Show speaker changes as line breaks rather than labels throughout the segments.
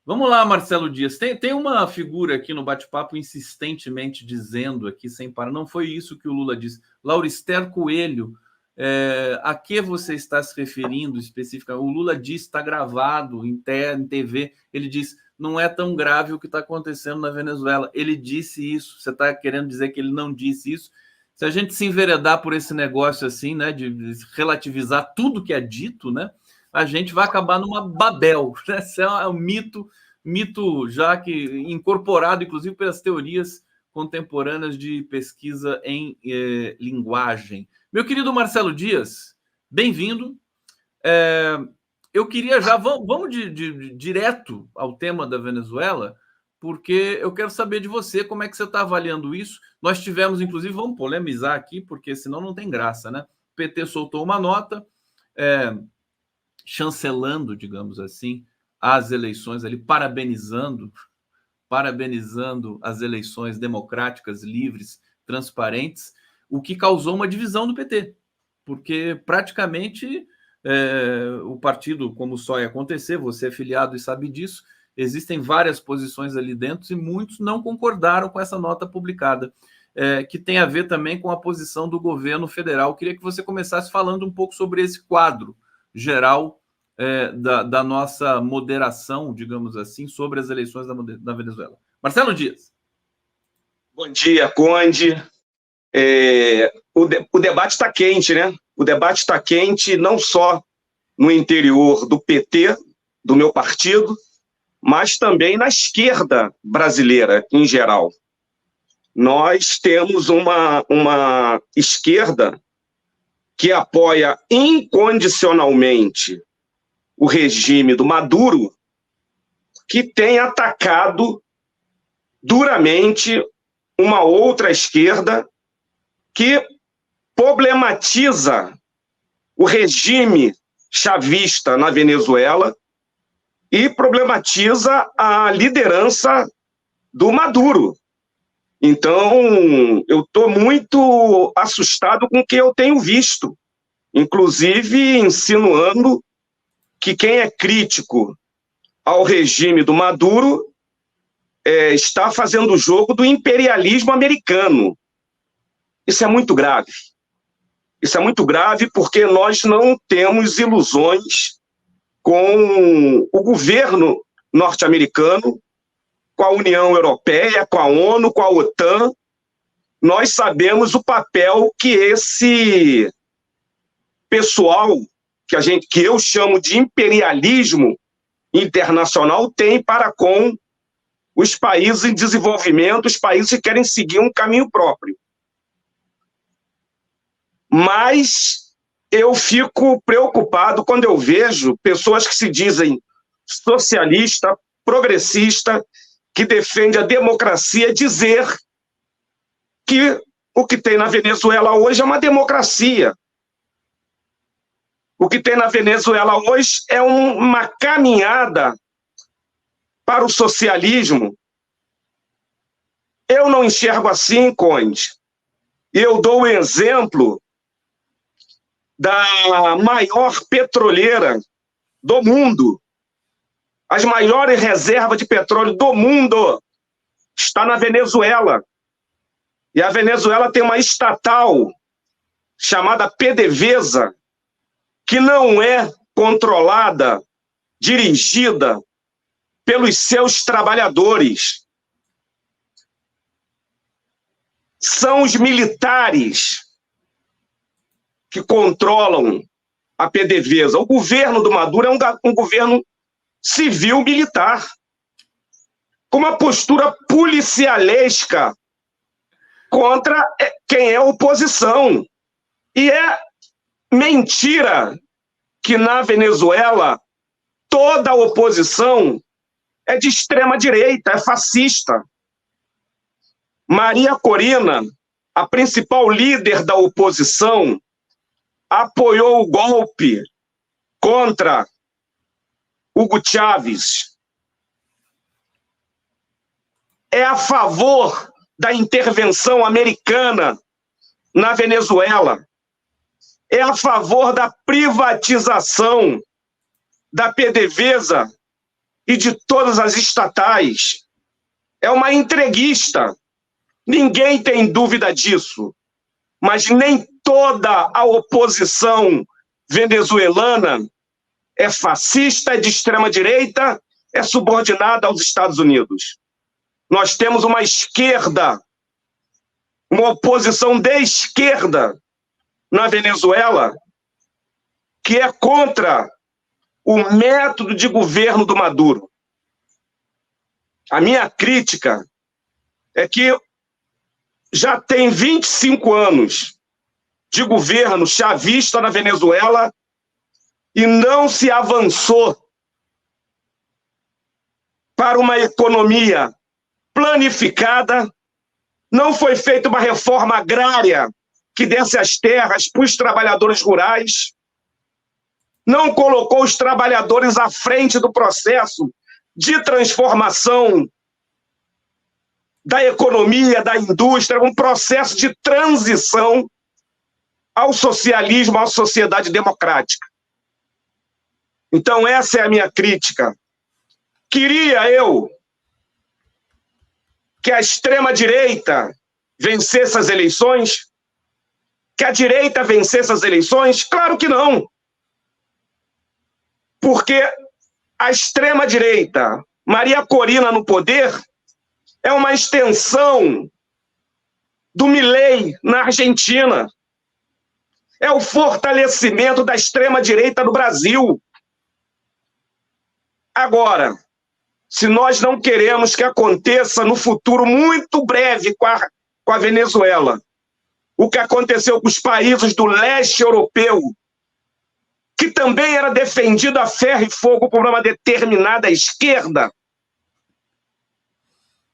Vamos lá, Marcelo Dias. Tem uma figura aqui no bate-papo insistentemente dizendo aqui, sem parar, não foi isso que o Lula disse. Laurister Coelho, a que você está se referindo especificamente? O Lula disse, está gravado em TV, ele diz, não é tão grave o que está acontecendo na Venezuela. Ele disse isso, você está querendo dizer que ele não disse isso? Se a gente se enveredar por esse negócio assim, né, de relativizar tudo que é dito, né, a gente vai acabar numa Babel, né? Esse é um mito já que incorporado, inclusive, pelas teorias contemporâneas de pesquisa em linguagem. Meu querido Marcelo Dias, bem-vindo. Eu queria já... Vamos direto ao tema da Venezuela, porque eu quero saber de você como é que você está avaliando isso. Nós tivemos, inclusive, vamos polemizar aqui, porque senão não tem graça, né? O PT soltou uma nota... chancelando, digamos assim, as eleições ali, parabenizando as eleições democráticas, livres, transparentes, o que causou uma divisão do PT, porque praticamente o partido, como só ia acontecer, você é filiado e sabe disso, existem várias posições ali dentro e muitos não concordaram com essa nota publicada, que tem a ver também com a posição do governo federal. Eu queria que você começasse falando um pouco sobre esse quadro geral da nossa moderação, digamos assim, sobre as eleições da Venezuela. Marcelo Dias.
Bom dia, Conde. O debate está quente, né? O debate está quente não só no interior do PT, do meu partido, mas também na esquerda brasileira, em geral. Nós temos uma esquerda que apoia incondicionalmente o regime do Maduro, que tem atacado duramente uma outra esquerda que problematiza o regime chavista na Venezuela e problematiza a liderança do Maduro. Então, eu estou muito assustado com o que eu tenho visto, inclusive insinuando que quem é crítico ao regime do Maduro está fazendo o jogo do imperialismo americano. Isso é muito grave. Isso é muito grave porque nós não temos ilusões com o governo norte-americano, com a União Europeia, com a ONU, com a OTAN. Nós sabemos o papel que esse pessoal, que eu chamo de imperialismo internacional, tem para com os países em desenvolvimento, os países que querem seguir um caminho próprio. Mas eu fico preocupado quando eu vejo pessoas que se dizem socialista, progressista, que defende a democracia, dizer que o que tem na Venezuela hoje é uma democracia. O que tem na Venezuela hoje é uma caminhada para o socialismo. Eu não enxergo assim, Conde. Eu dou o exemplo da maior petroleira do mundo. As maiores reservas de petróleo do mundo está na Venezuela. E a Venezuela tem uma estatal chamada PDVSA, que não é controlada, dirigida pelos seus trabalhadores. São os militares que controlam a PDVSA. O governo do Maduro é um governo civil-militar, com uma postura policialesca contra quem é oposição. E é mentira que na Venezuela toda a oposição é de extrema-direita, é fascista. Maria Corina, a principal líder da oposição, apoiou o golpe contra Hugo Chávez. É a favor da intervenção americana na Venezuela. É a favor da privatização da PDVSA e de todas as estatais. É uma entreguista. Ninguém tem dúvida disso. Mas nem toda a oposição venezuelana é fascista, é de extrema-direita, é subordinada aos Estados Unidos. Nós temos uma esquerda, uma oposição de esquerda na Venezuela, que é contra o método de governo do Maduro. A minha crítica é que já tem 25 anos de governo chavista na Venezuela e não se avançou para uma economia planificada, não foi feita uma reforma agrária que desse as terras para os trabalhadores rurais, não colocou os trabalhadores à frente do processo de transformação da economia, da indústria, um processo de transição ao socialismo, à sociedade democrática. Então, essa é a minha crítica. Queria eu que a extrema-direita vencesse as eleições? Que a direita vencesse as eleições? Claro que não. Porque a extrema-direita, Maria Corina no poder, é uma extensão do Milei na Argentina. É o fortalecimento da extrema-direita no Brasil. Agora, se nós não queremos que aconteça no futuro muito breve com a Venezuela, o que aconteceu com os países do leste europeu, que também era defendido a ferro e fogo por uma determinada esquerda,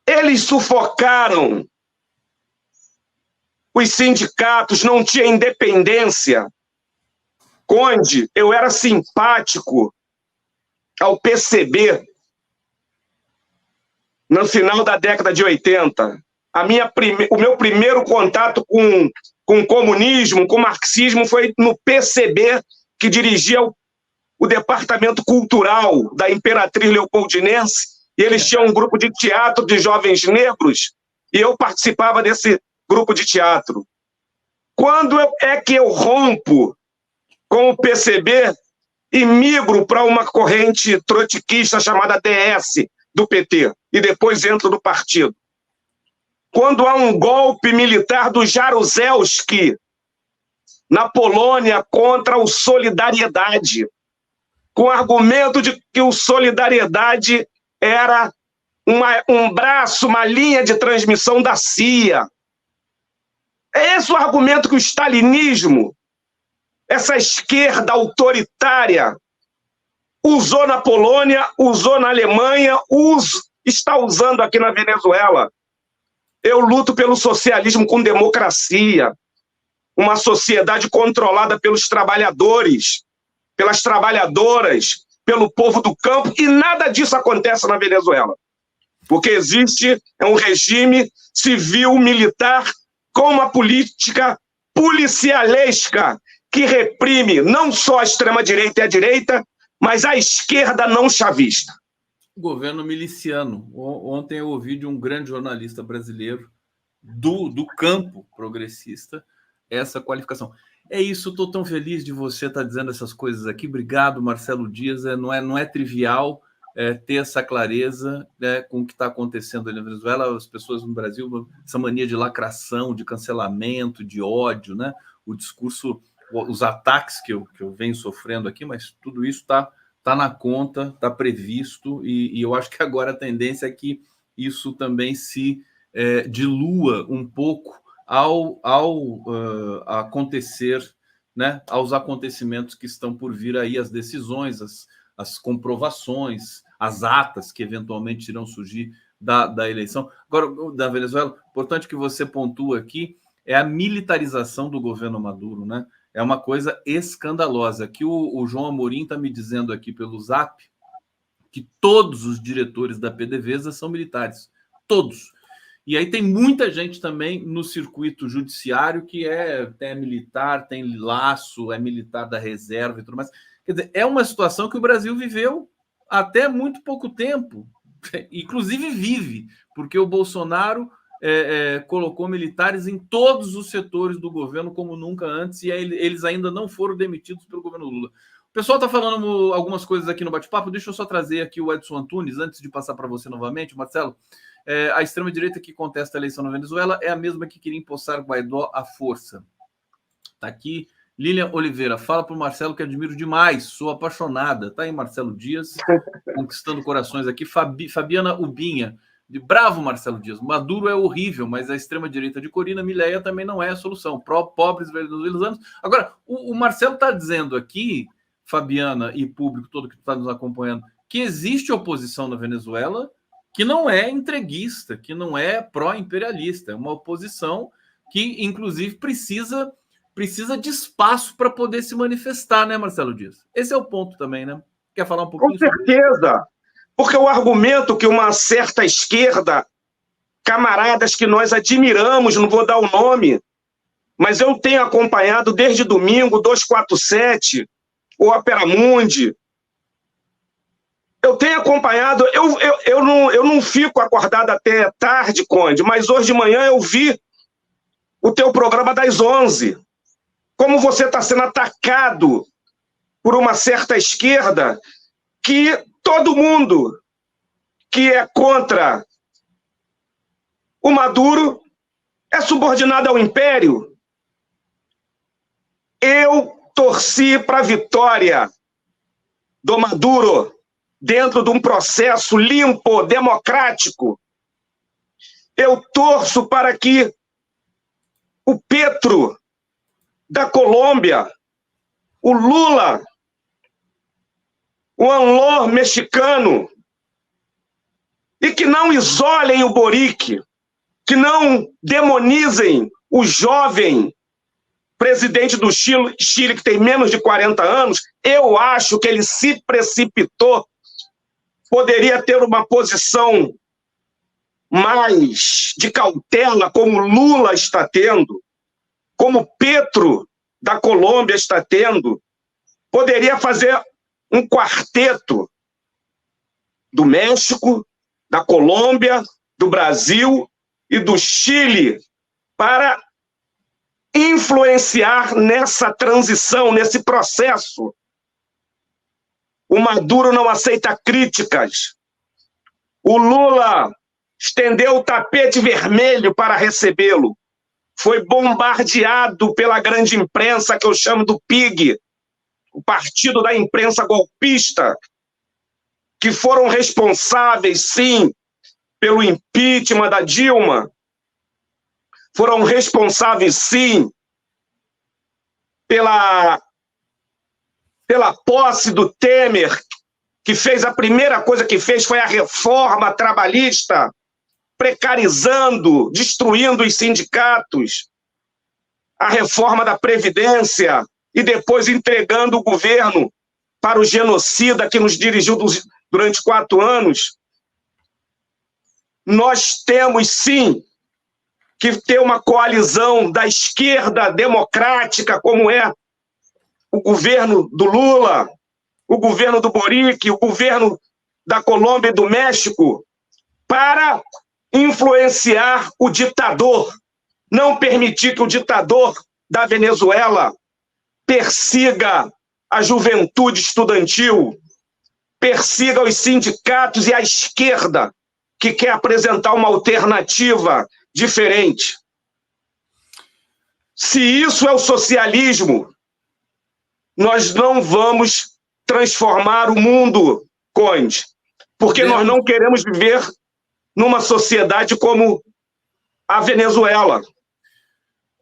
eles sufocaram os sindicatos, não tinha independência. Conde, eu era simpático ao PCB no final da década de 80. O meu primeiro contato com o comunismo, com o marxismo, foi no PCB, que dirigia o departamento cultural da Imperatriz Leopoldinense, e eles tinham um grupo de teatro de jovens negros, e eu participava desse grupo de teatro. Quando é que eu rompo com o PCB e migro para uma corrente trotskista chamada DS do PT, e depois entro no partido? Quando há um golpe militar do Jaruzelski na Polônia contra o Solidariedade, com o argumento de que o Solidariedade era um braço, uma linha de transmissão da CIA. É esse o argumento que o stalinismo, essa esquerda autoritária, usou na Polônia, usou na Alemanha, está usando aqui na Venezuela. Eu luto pelo socialismo com democracia, uma sociedade controlada pelos trabalhadores, pelas trabalhadoras, pelo povo do campo, e nada disso acontece na Venezuela. Porque existe um regime civil-militar com uma política policialesca que reprime não só a extrema-direita e a direita, mas a esquerda não chavista.
Governo miliciano. Ontem eu ouvi de um grande jornalista brasileiro do campo progressista essa qualificação. É isso, estou tão feliz de você estar dizendo essas coisas aqui. Obrigado, Marcelo Dias. Não é trivial ter essa clareza, né, com o que está acontecendo ali na Venezuela. As pessoas no Brasil, essa mania de lacração, de cancelamento, de ódio, né? O discurso, os ataques que eu venho sofrendo aqui, mas tudo isso está na conta, está previsto, e eu acho que agora a tendência é que isso também se dilua um pouco ao acontecer, né, aos acontecimentos que estão por vir aí, as decisões, as comprovações, as atas que eventualmente irão surgir da eleição. Agora, da Venezuela, importante que você pontua aqui é a militarização do governo Maduro, né? É uma coisa escandalosa. Que o João Amorim está me dizendo aqui pelo Zap que todos os diretores da PDVSA são militares. Todos. E aí tem muita gente também no circuito judiciário que é militar, tem laço, é militar da reserva e tudo mais. Quer dizer, é uma situação que o Brasil viveu até muito pouco tempo, inclusive vive, porque o Bolsonaro colocou militares em todos os setores do governo como nunca antes, e eles ainda não foram demitidos pelo governo Lula. O pessoal está falando algumas coisas aqui no bate-papo, deixa eu só trazer aqui o Edson Antunes, antes de passar para você novamente, Marcelo. A extrema-direita que contesta a eleição na Venezuela é a mesma que queria empossar Guaidó à força. Está aqui Lilian Oliveira, fala para o Marcelo que admiro demais, sou apaixonada. Tá aí Marcelo Dias, conquistando corações aqui. Fabiana Ubinha, bravo Marcelo Dias, Maduro é horrível, mas a extrema-direita de Corina Mileia também não é a solução. Pobres venezuelanos. Agora, o Marcelo está dizendo aqui, Fabiana e público todo que está nos acompanhando, que existe oposição na Venezuela que não é entreguista, que não é pró-imperialista, é uma oposição que, inclusive, precisa de espaço para poder se manifestar, né, Marcelo Dias? Esse é o ponto também, né? Quer falar um pouquinho
sobre isso? Com certeza, porque o argumento que uma certa esquerda, camaradas que nós admiramos, não vou dar o nome, mas eu tenho acompanhado desde domingo, 247, o Opera Mundi, eu tenho acompanhado, eu não fico acordado até tarde, Conde, mas hoje de manhã eu vi o teu programa das 11. Como você está sendo atacado por uma certa esquerda que todo mundo que é contra o Maduro é subordinado ao império. Eu torci para a vitória do Maduro dentro de um processo limpo, democrático. Eu torço para que o Petro da Colômbia, o Lula, o ANLO mexicano, e que não isolem o Boric, que não demonizem o jovem presidente do Chile, que tem menos de 40 anos. Eu acho que ele se precipitou, poderia ter uma posição mais de cautela, como Lula está tendo, como Petro da Colômbia está tendo, poderia fazer um quarteto do México, da Colômbia, do Brasil e do Chile para influenciar nessa transição, nesse processo. O Maduro não aceita críticas. O Lula estendeu o tapete vermelho para recebê-lo. Foi bombardeado pela grande imprensa, que eu chamo do PIG, o Partido da Imprensa Golpista, que foram responsáveis, sim, pelo impeachment da Dilma, foram responsáveis, sim, pela posse do Temer, que fez a primeira coisa que fez foi a reforma trabalhista, precarizando, destruindo os sindicatos, a reforma da Previdência e depois entregando o governo para o genocida que nos dirigiu durante 4 anos. Nós temos, sim, que ter uma coalizão da esquerda democrática, como é o governo do Lula, o governo do Boric, o governo da Colômbia e do México, para influenciar o ditador, não permitir que o ditador da Venezuela persiga a juventude estudantil, persiga os sindicatos e a esquerda, que quer apresentar uma alternativa diferente. Se isso é o socialismo, nós não vamos transformar o mundo, Conde, porque nós não queremos viver numa sociedade como a Venezuela,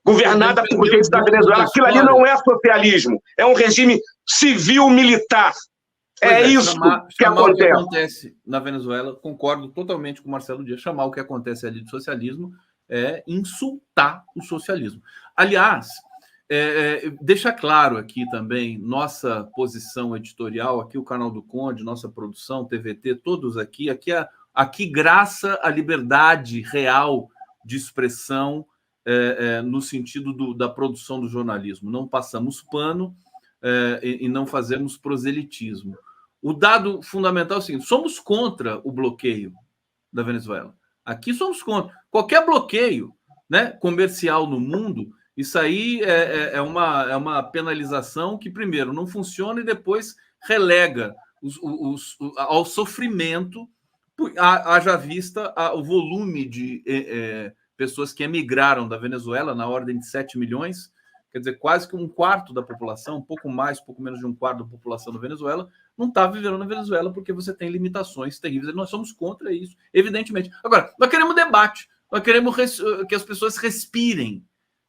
governada por gente da Venezuela. Aquilo ali não é socialismo, é um regime civil-militar. É isso que
chamar
acontece.
O que acontece na Venezuela, concordo totalmente com o Marcelo Dias, chamar o que acontece ali de socialismo é insultar o socialismo. Aliás, deixa claro aqui também nossa posição editorial, aqui o canal do Conde, nossa produção, TVT, todos aqui graça à liberdade real de expressão no sentido da produção do jornalismo. Não passamos pano e não fazemos proselitismo. o dado fundamental é o seguinte: somos contra o bloqueio da Venezuela. Aqui somos contra. Qualquer bloqueio, né, comercial no mundo, isso aí é uma penalização que, primeiro, não funciona e depois relega ao sofrimento, haja vista o volume de pessoas que emigraram da Venezuela, na ordem de 7 milhões, quer dizer, quase que um quarto da população, um pouco mais, um pouco menos de um quarto da população da Venezuela, não está vivendo na Venezuela porque você tem limitações terríveis. Nós somos contra isso, evidentemente. Agora, nós queremos debate, nós queremos que as pessoas respirem,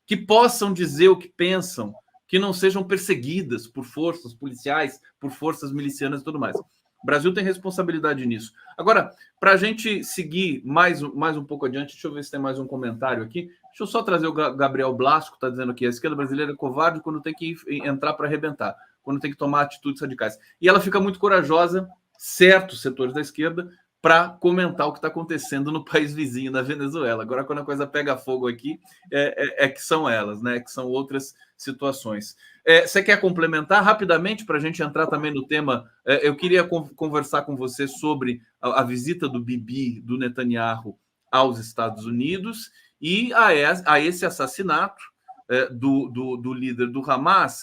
que possam dizer o que pensam, que não sejam perseguidas por forças policiais, por forças milicianas e tudo mais. O Brasil tem responsabilidade nisso. Agora, para a gente seguir mais um pouco adiante, deixa eu ver se tem mais um comentário aqui. Deixa eu só trazer o Gabriel Blasco, está dizendo aqui: a esquerda brasileira é covarde quando tem que entrar para arrebentar, quando tem que tomar atitudes radicais. E ela fica muito corajosa, certos setores da esquerda, para comentar o que está acontecendo no país vizinho, na Venezuela. Agora, quando a coisa pega fogo aqui, que são elas, né? Que são outras situações. Você quer complementar rapidamente para a gente entrar também no tema? Eu queria conversar com você sobre a visita do Bibi, do Netanyahu, aos Estados Unidos e a esse assassinato do líder do Hamas,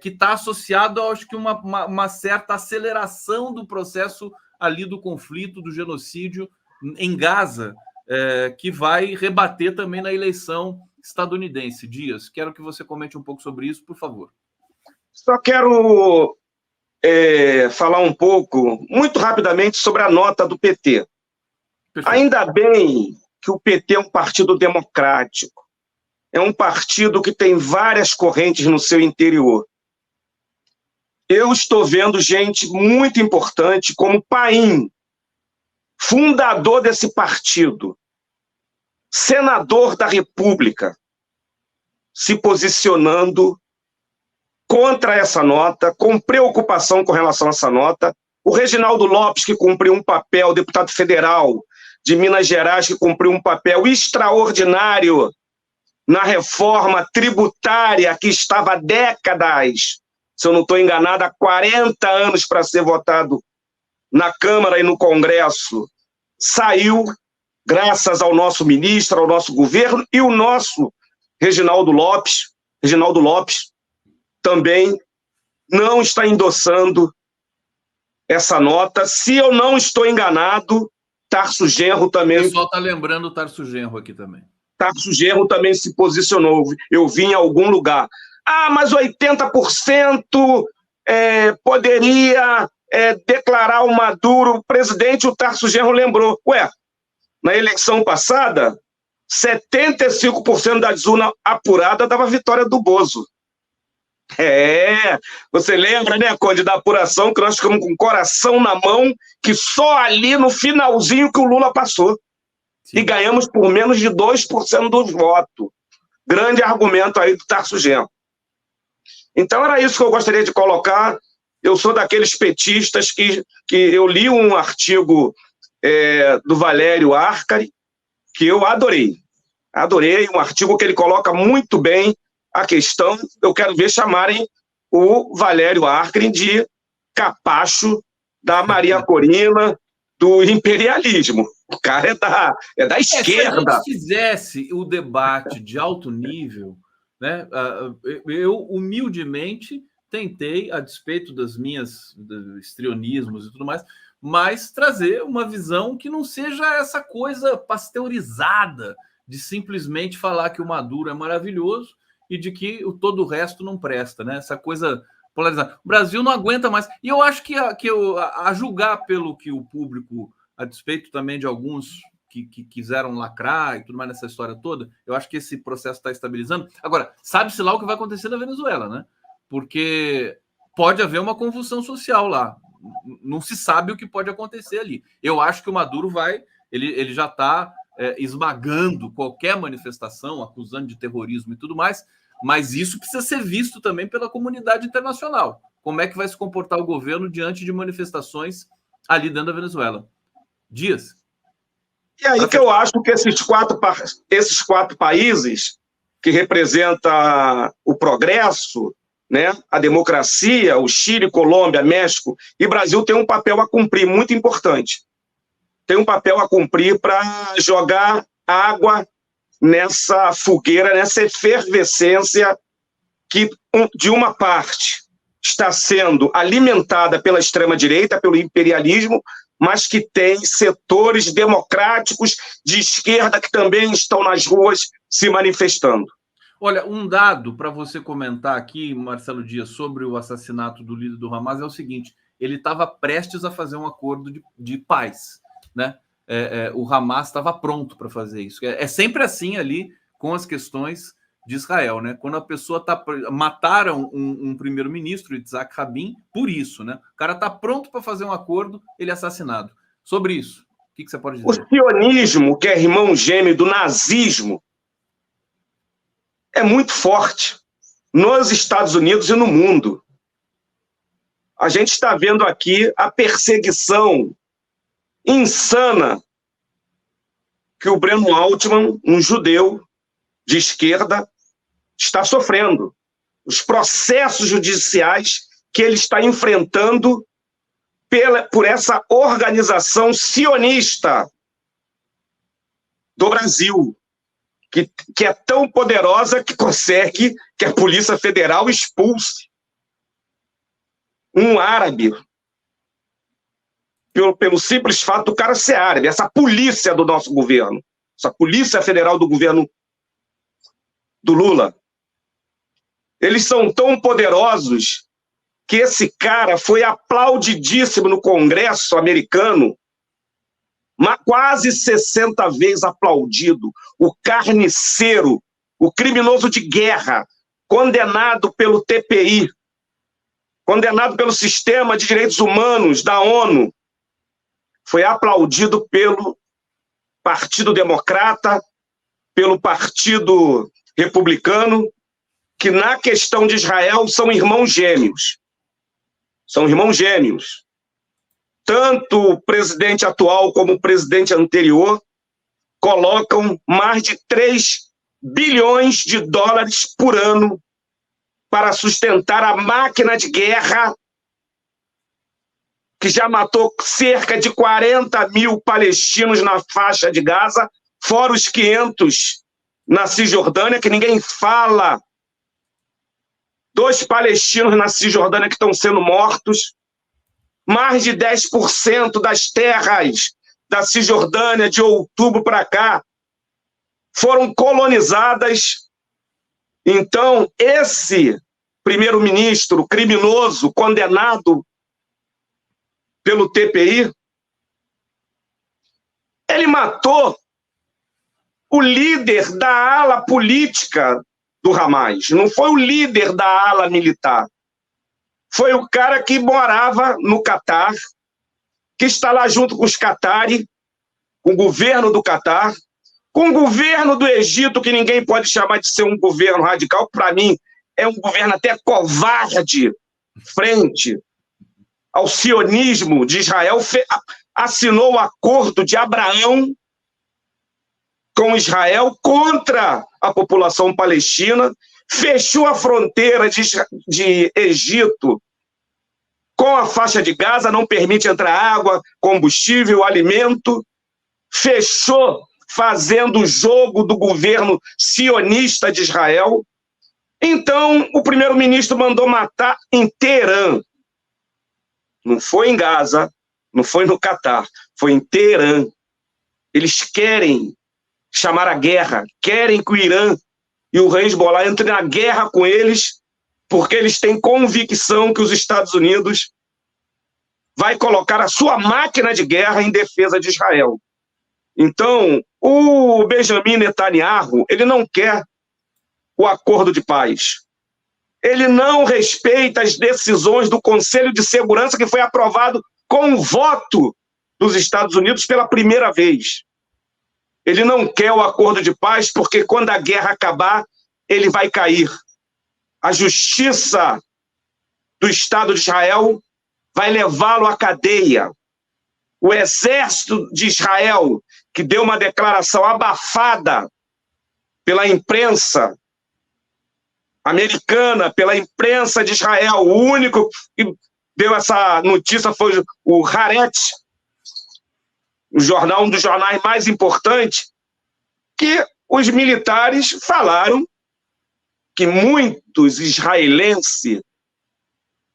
que está associado, acho que, uma certa aceleração do processo ali do conflito, do genocídio em Gaza, que vai rebater também na eleição estadunidense. Dias, quero que você comente um pouco sobre isso, por favor.
Só quero falar um pouco, muito rapidamente, sobre a nota do PT. Perfeito. Ainda bem que o PT é um partido democrático, é um partido que tem várias correntes no seu interior. Eu estou vendo gente muito importante, como Paim, fundador desse partido, senador da República, se posicionando contra essa nota, com preocupação com relação a essa nota. O Reginaldo Lopes, que cumpriu um papel, deputado federal de Minas Gerais, que cumpriu um papel extraordinário na reforma tributária, que estava há décadas, se eu não estou enganado, há 40 anos para ser votado na Câmara e no Congresso, saiu graças ao nosso ministro, ao nosso governo, e o nosso Reginaldo Lopes também não está endossando essa nota. Se eu não estou enganado, Tarso Genro também...
O pessoal está lembrando o Tarso Genro aqui também.
Tarso Genro também se posicionou. Eu vi em algum lugar. Mas 80% poderia declarar o Maduro presidente. O Tarso Genro lembrou. Na eleição passada, 75% da urna apurada dava vitória do Bozo. Você lembra, né, Conde, da apuração, que nós ficamos com o coração na mão, que só ali no finalzinho que o Lula passou. Sim. E ganhamos por menos de 2% dos votos. Grande argumento aí do Tarso Genro. Então era isso que eu gostaria de colocar. Eu sou daqueles petistas que eu li um artigo do Valério Arcari, que eu adorei. Adorei, um artigo que ele coloca muito bem a questão. Eu quero ver chamarem o Valério Arcari de capacho da Maria Corina, do imperialismo. O cara é da esquerda.
Se a gente fizesse o debate de alto nível, né, eu humildemente tentei, a despeito dos histrionismos e tudo mais, mas trazer uma visão que não seja essa coisa pasteurizada de simplesmente falar que o Maduro é maravilhoso e de que todo o resto não presta, né? Essa coisa polarizada. O Brasil não aguenta mais. E eu acho que a julgar pelo que o público, a despeito também de alguns que quiseram lacrar e tudo mais nessa história toda, eu acho que esse processo está estabilizando. Agora, sabe-se lá o que vai acontecer na Venezuela, né? Porque pode haver uma convulsão social lá. Não se sabe o que pode acontecer ali. Eu acho que o Maduro ele já está esmagando qualquer manifestação, acusando de terrorismo e tudo mais, mas isso precisa ser visto também pela comunidade internacional. Como é que vai se comportar o governo diante de manifestações ali dentro da Venezuela? Dias.
E aí que eu acho que esses quatro países que representam o progresso, né? A democracia, o Chile, Colômbia, México e Brasil têm um papel a cumprir muito importante. Tem um papel a cumprir para jogar água nessa fogueira, nessa efervescência que, de uma parte, está sendo alimentada pela extrema-direita, pelo imperialismo, mas que tem setores democráticos de esquerda que também estão nas ruas se manifestando.
Olha, um dado para você comentar aqui, Marcelo Dias, sobre o assassinato do líder do Hamas é o seguinte: ele estava prestes a fazer um acordo de paz, né? O Hamas estava pronto para fazer isso. É sempre assim ali com as questões de Israel, né? Quando a pessoa mataram um primeiro-ministro, Yitzhak Rabin, por isso, né? O cara está pronto para fazer um acordo, ele é assassinado. Sobre isso, o que você pode dizer?
O sionismo, que é irmão gêmeo do nazismo, é muito forte nos Estados Unidos e no mundo. A gente está vendo aqui a perseguição insana que o Breno Altman, um judeu de esquerda, está sofrendo. Os processos judiciais que ele está enfrentando por essa organização sionista do Brasil, que é tão poderosa que consegue que a Polícia Federal expulse um árabe pelo simples fato do cara ser árabe. Essa polícia do nosso governo, essa Polícia Federal do governo do Lula, eles são tão poderosos que esse cara foi aplaudidíssimo no Congresso americano, quase 60 vezes aplaudido, o carniceiro, o criminoso de guerra, condenado pelo TPI, condenado pelo Sistema de Direitos Humanos da ONU, foi aplaudido pelo Partido Democrata, pelo Partido Republicano, que na questão de Israel são irmãos gêmeos. São irmãos gêmeos. Tanto o presidente atual como o presidente anterior colocam mais de 3 bilhões de dólares por ano para sustentar a máquina de guerra que já matou cerca de 40 mil palestinos na faixa de Gaza, fora os 500 na Cisjordânia, que ninguém fala. 2 palestinos na Cisjordânia que estão sendo mortos. Mais de 10% das terras da Cisjordânia, de outubro para cá, foram colonizadas. Então, esse primeiro-ministro criminoso, condenado pelo TPI, ele matou o líder da ala política do Hamas. Não foi o líder da ala militar. Foi o cara que morava no Catar, que está lá junto com os Qatari, com o governo do Catar, com o governo do Egito, que ninguém pode chamar de ser um governo radical, para mim é um governo até covarde, frente ao sionismo de Israel, assinou o acordo de Abraão com Israel contra a população palestina, fechou a fronteira de Egito com a faixa de Gaza, não permite entrar água, combustível, alimento, fechou fazendo o jogo do governo sionista de Israel. Então, o primeiro-ministro mandou matar em Teherã. Não foi em Gaza, não foi no Catar, foi em Teherã. Eles querem chamar a guerra, querem que o Irã e o Hezbollah entrem na guerra com eles, porque eles têm convicção que os Estados Unidos vai colocar a sua máquina de guerra em defesa de Israel. Então, o Benjamin Netanyahu, ele não quer o acordo de paz. Ele não respeita as decisões do Conselho de Segurança, que foi aprovado com o voto dos Estados Unidos pela primeira vez. Ele não quer o acordo de paz, porque quando a guerra acabar, ele vai cair. A justiça do Estado de Israel vai levá-lo à cadeia. O exército de Israel, que deu uma declaração abafada pela imprensa, americana, pela imprensa de Israel. O único que deu essa notícia foi o Haaretz, um dos jornais mais importantes, que os militares falaram que muitos israelenses,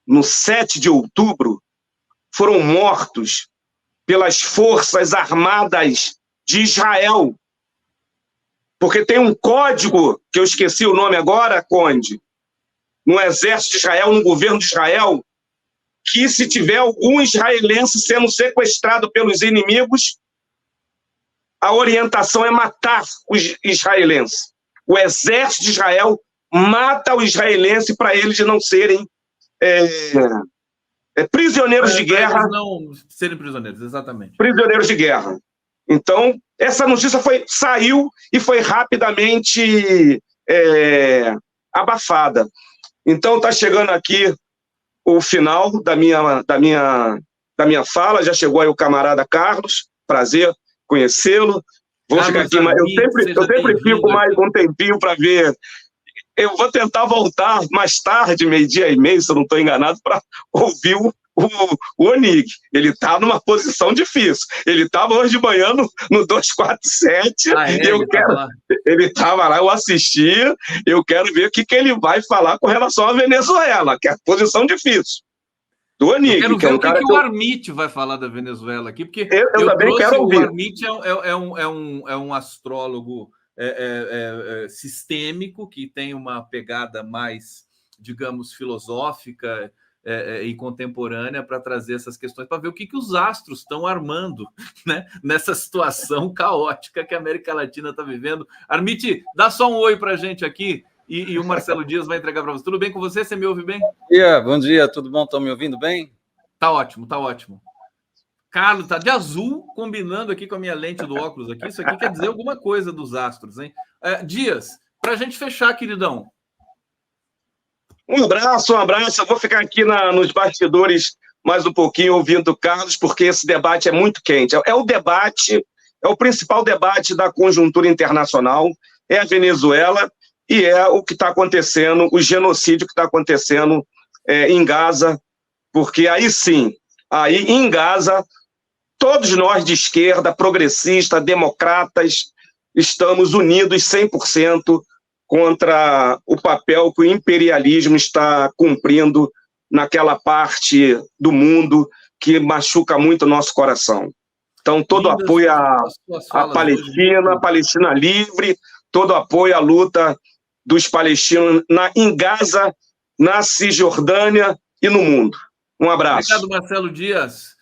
no 7 de outubro, foram mortos pelas forças armadas de Israel. Porque tem um código, que eu esqueci o nome agora, Conde, no exército de Israel, no governo de Israel, que se tiver algum israelense sendo sequestrado pelos inimigos, a orientação é matar os israelenses. O exército de Israel mata o israelense para eles não serem prisioneiros de guerra.
Eles não serem prisioneiros, exatamente.
Prisioneiros de guerra. Então, essa notícia saiu e foi rapidamente abafada. Então, está chegando aqui o final da minha fala. Já chegou aí o camarada Carlos. Prazer conhecê-lo. Vou ficar aqui, mas eu sempre fico mais um tempinho para ver. Eu vou tentar voltar mais tarde, 12h30, se eu não estou enganado, para ouvir o Onig. Ele está numa posição difícil. Ele estava hoje de manhã no 247. Ele estava lá, eu assisti. Eu quero ver o que ele vai falar com relação à Venezuela, que é a posição difícil. Do Onig.
Eu quero ver o que o Armit vai falar da Venezuela aqui, porque
eu também quero ouvir.
O Armit é um astrólogo sistêmico, que tem uma pegada mais, digamos, filosófica e contemporânea para trazer essas questões, para ver o que os astros estão armando, né, nessa situação caótica que a América Latina está vivendo. Armit, dá só um oi para a gente aqui e o Marcelo Dias vai entregar para você. Tudo bem com você? Você me ouve bem?
Bom dia, tudo bom? Estão me ouvindo bem?
Tá ótimo, tá ótimo. Carlos, tá de azul, combinando aqui com a minha lente do óculos aqui. Isso aqui quer dizer alguma coisa dos astros, hein? Dias, para a gente fechar, queridão.
Um abraço. Eu vou ficar aqui nos bastidores mais um pouquinho ouvindo o Carlos, porque esse debate é muito quente. É o principal debate da conjuntura internacional, é a Venezuela e é o que está acontecendo, o genocídio que está acontecendo em Gaza, porque aí sim, em Gaza, todos nós de esquerda, progressistas, democratas, estamos unidos 100% contra o papel que o imperialismo está cumprindo naquela parte do mundo que machuca muito o nosso coração. Então, todo apoio à Palestina, a Palestina livre, todo apoio à luta dos palestinos em Gaza, na Cisjordânia e no mundo. Um abraço.
Obrigado, Marcelo Dias.